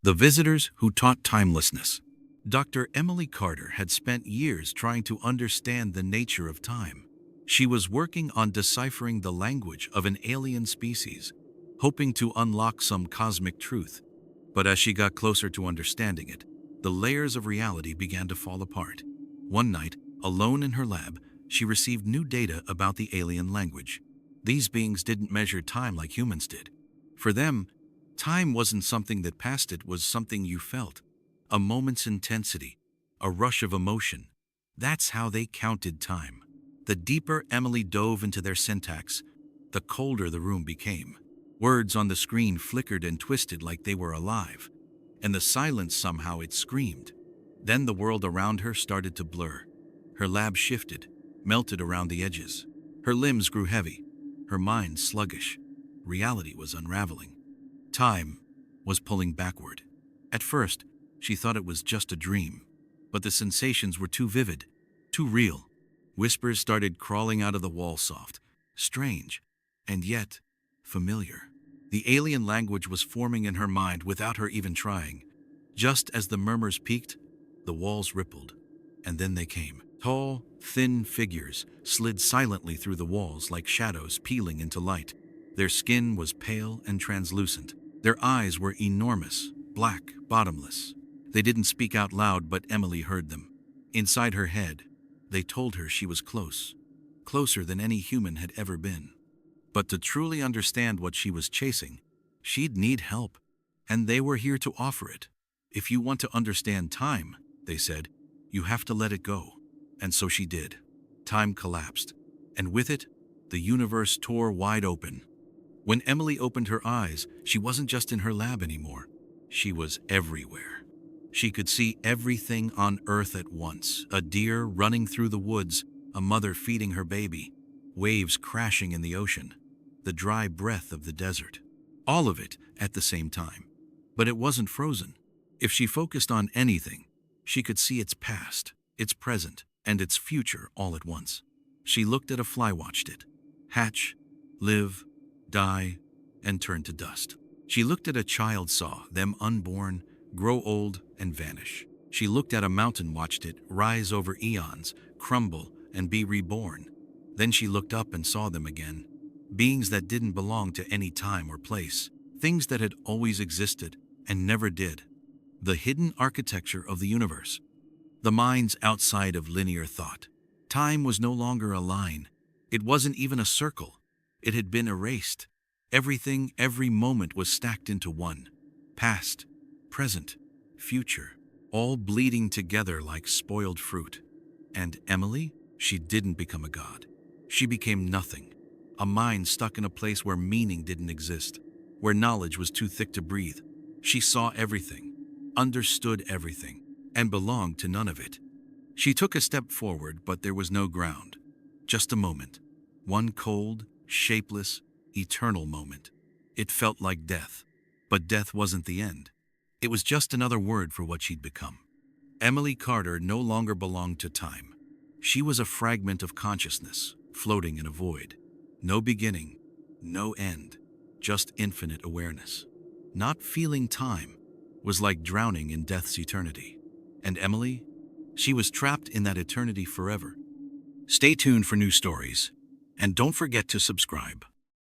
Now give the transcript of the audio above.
The visitors who taught timelessness. Dr. Emily Carter had spent years trying to understand the nature of time. She was working on deciphering the language of an alien species, hoping to unlock some cosmic truth. But as she got closer to understanding it, the layers of reality began to fall apart. One night, alone in her lab, she received new data about the alien language. These beings didn't measure time like humans did. For them, time wasn't something that passed, it was something you felt. A moment's intensity, a rush of emotion. That's how they counted time. The deeper Emily dove into their syntax, the colder the room became. Words on the screen flickered and twisted like they were alive, and the silence somehow it screamed. Then the world around her started to blur. Her lab shifted, melted around the edges. Her limbs grew heavy, her mind sluggish. Reality was unraveling. Time was pulling backward. At first, she thought it was just a dream, but the sensations were too vivid, too real. Whispers started crawling out of the wall, soft, strange, and yet familiar. The alien language was forming in her mind without her even trying. Just as the murmurs peaked, the walls rippled, and then they came. Tall, thin figures slid silently through the walls like shadows peeling into light. Their skin was pale and translucent. Their eyes were enormous, black, bottomless. They didn't speak out loud, but Emily heard them. Inside her head, they told her she was close, closer than any human had ever been. But to truly understand what she was chasing, she'd need help, and they were here to offer it. If you want to understand time, they said, you have to let it go. And so she did. Time collapsed, and with it, the universe tore wide open. When Emily opened her eyes, she wasn't just in her lab anymore. She was everywhere. She could see everything on Earth at once. A deer running through the woods, a mother feeding her baby, waves crashing in the ocean, the dry breath of the desert. All of it at the same time. But it wasn't frozen. If she focused on anything, she could see its past, its present, and its future all at once. She looked at a fly, watched it hatch, live, die, and turn to dust. She looked at a child, saw them unborn, grow old, and vanish. She looked at a mountain, watched it rise over eons, crumble, and be reborn. Then she looked up and saw them again. Beings that didn't belong to any time or place. Things that had always existed and never did. The hidden architecture of the universe. The minds outside of linear thought. Time was no longer a line. It wasn't even a circle. It had been erased. Everything, every moment was stacked into one. Past, present, future, all bleeding together like spoiled fruit. And Emily? She didn't become a god. She became nothing. A mind stuck in a place where meaning didn't exist, where knowledge was too thick to breathe. She saw everything, understood everything, and belonged to none of it. She took a step forward, but there was no ground. Just a moment. One cold, shapeless, eternal moment. It felt like death. But death wasn't the end. It was just another word for what she'd become. Emily Carter no longer belonged to time. She was a fragment of consciousness, floating in a void. No beginning, no end, just infinite awareness. Not feeling time was like drowning in death's eternity. And Emily? She was trapped in that eternity forever. Stay tuned for new stories, and don't forget to subscribe.